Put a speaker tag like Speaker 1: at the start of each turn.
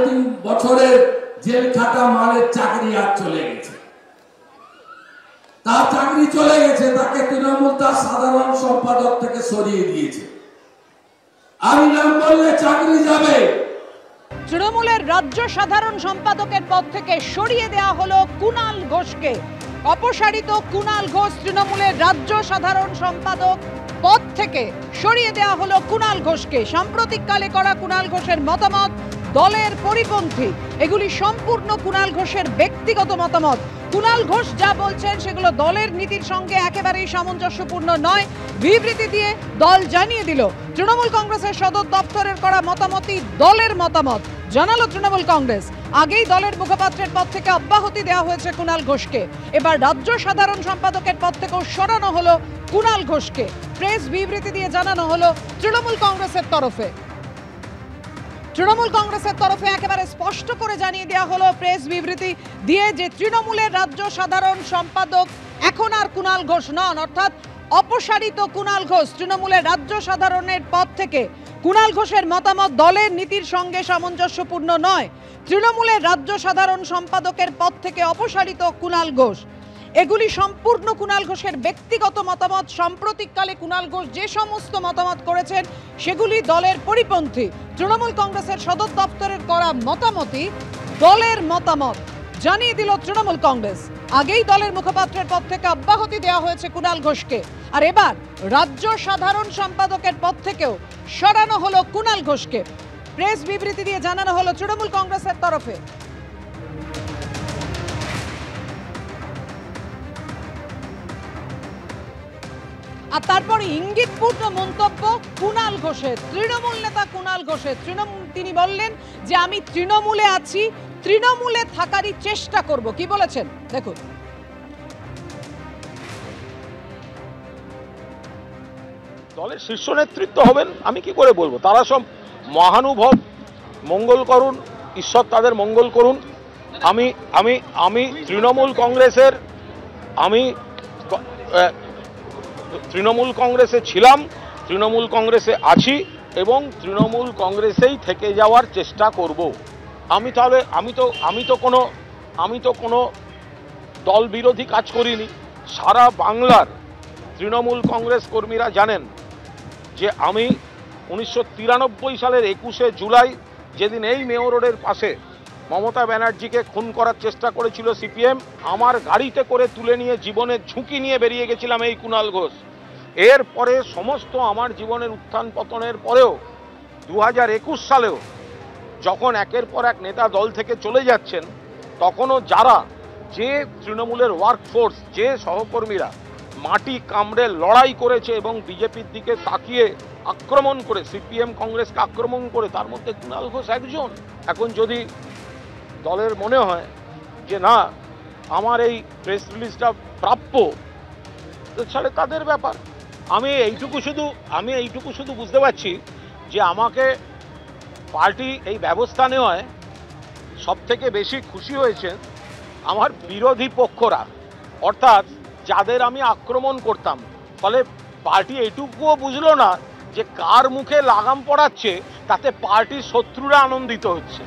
Speaker 1: 3.5 বছরের জেল খাটা মানের চাকরি আর চলে গেছে। তার চাকরি চলে গেছে, তাকে তৃণমূল তার সাধারণ সম্পাদক থেকে সরিয়ে দিয়েছে। আমি নাম বললে চাকরি যাবে।
Speaker 2: তৃণমূলের রাজ্য সাধারণ সম্পাদকের পদ থেকে সরিয়ে দেওয়া হলো কুণাল ঘোষকে। অপসারিত কুণাল ঘোষ তৃণমূলের রাজ্য সাধারণ সম্পাদক পদ থেকে সরিয়ে দেওয়া হলো কুণাল ঘোষকে। সাম্প্রতিককালে করা কুণাল ঘোষের মতামত দলের পরিপন্থী। এগুলি সম্পূর্ণ কুণাল ঘোষের ব্যক্তিগত মতামত। কুণাল ঘোষ যা বলছেন সেগুলো দলের নীতির সঙ্গে একেবারেই সামঞ্জস্যপূর্ণ নয়। বিবৃতি দিয়ে দল জানিয়ে দিল তৃণমূল কংগ্রেসের সদর দপ্তরের করা মতামতই দলের মতামত। জানালো তৃণমূল কংগ্রেস। আগেই দলের মুখপাত্রের পদ থেকে অব্যাহতি দেওয়া হয়েছে কুণাল ঘোষকে। এবার রাজ্য সাধারণ সম্পাদকের পদ থেকেও সরানো হলো কুণাল ঘোষকে। প্রেস বিবৃতি দিয়ে জানানো হলো তৃণমূল কংগ্রেসের তরফে। তৃণমূল কংগ্রেসের তরফে একেবারে স্পষ্ট করে জানিয়ে দেওয়া হলো প্রেস বিবৃতি দিয়ে যে তৃণমূলের রাজ্য সাধারণ সম্পাদক এখন আর কুণাল ঘোষ নন, অর্থাৎ অপসারিত কুণাল ঘোষ তৃণমূলের রাজ্য সাধারণের পদ থেকে। কুণাল ঘোষের মতামত দলের নীতির সঙ্গে সামঞ্জস্যপূর্ণ নয়। তৃণমূলের রাজ্য সাধারণ সম্পাদকের পদ থেকে অপসারিত কুণাল ঘোষ। এগুলি সম্পূর্ণ কুণাল ঘোষের ব্যক্তিগত মতামত। সাম্প্রতিককালে কুণাল ঘোষ যে সমস্ত মতামত করেছেন সেগুলি দলের পরিপন্থী। তৃণমূল কংগ্রেসের সদর দপ্তরের করা মতামতই দলের মতামত, জানিয়ে দিল তৃণমূল কংগ্রেস। আগেই দলের মুখপাত্রের পদ থেকে অব্যাহতি দেওয়া হয়েছে কুণাল ঘোষকে, আর এবার রাজ্য সাধারণ সম্পাদকের পদ থেকেও সরানো হলো কুণাল ঘোষকে। প্রেস বিবৃতি দিয়ে জানানো হলো তৃণমূল কংগ্রেসের তরফে। আর তারপরে ইঙ্গিতপূর্ণ মন্তব্য কুণাল ঘোষের, তৃণমূল নেতা কুণাল ঘোষের। তিনি বললেন যে আমি তৃণমূলে আছি, তৃণমূলে থাকারই চেষ্টা করব। কি বলেছেন দেখুন।
Speaker 3: দলের শীর্ষ নেতৃত্ব হবেন আমি কি করে বলবো, তারা সব মহানুভব, মঙ্গল করুন, ঈশ্বর তাদের মঙ্গল করুন। আমি আমি আমি তৃণমূল কংগ্রেসের তৃণমূল কংগ্রেসে ছিলাম, তৃণমূল কংগ্রেসে আছি এবং তৃণমূল কংগ্রেসেই থেকে যাওয়ার চেষ্টা করব। আমি তো কোনো দল বিরোধী কাজ করিনি। সারা বাংলার তৃণমূল কংগ্রেস কর্মীরা জানেন যে আমি 1993 সালের 21শে জুলাই, যেদিন এই মেয়র রোডের পাশে মমতা ব্যানার্জিকে খুন করার চেষ্টা করেছিল সিপিএম, আমার গাড়িতে করে তুলে নিয়ে জীবনের ঝুঁকি নিয়ে বেরিয়ে গেছিলাম এই কুণাল ঘোষ। এরপরে সমস্ত আমার জীবনের উত্থান পতনের পরেও 2021 সালেও যখন একের পর এক নেতা দল থেকে চলে যাচ্ছেন, তখনও যে তৃণমূলের ওয়ার্কফোর্স, যে সহকর্মীরা মাটি কামড়ে লড়াই করেছে এবং বিজেপির দিকে তাকিয়ে আক্রমণ করে, সিপিএম কংগ্রেসকে আক্রমণ করে, তার মধ্যে কুণাল ঘোষ একজন। এখন যদি দলের মনে হয় যে না আমার এই প্রেস রিলিজটা প্রাপ্য, তাহলে তাদের ব্যাপার। আমি এইটুকু শুধু বুঝতে পারছি যে আমাকে পার্টি এই ব্যবস্থা নেওয়ায় সব থেকে বেশি খুশি হয়েছে আমার বিরোধী পক্ষরা, অর্থাৎ যাদের আমি আক্রমণ করতাম। ফলে পার্টি এইটুকুও বুঝলো না যে কার মুখে লাগাম পড়াচ্ছে তাতে পার্টির শত্রুরা আনন্দিত হচ্ছে।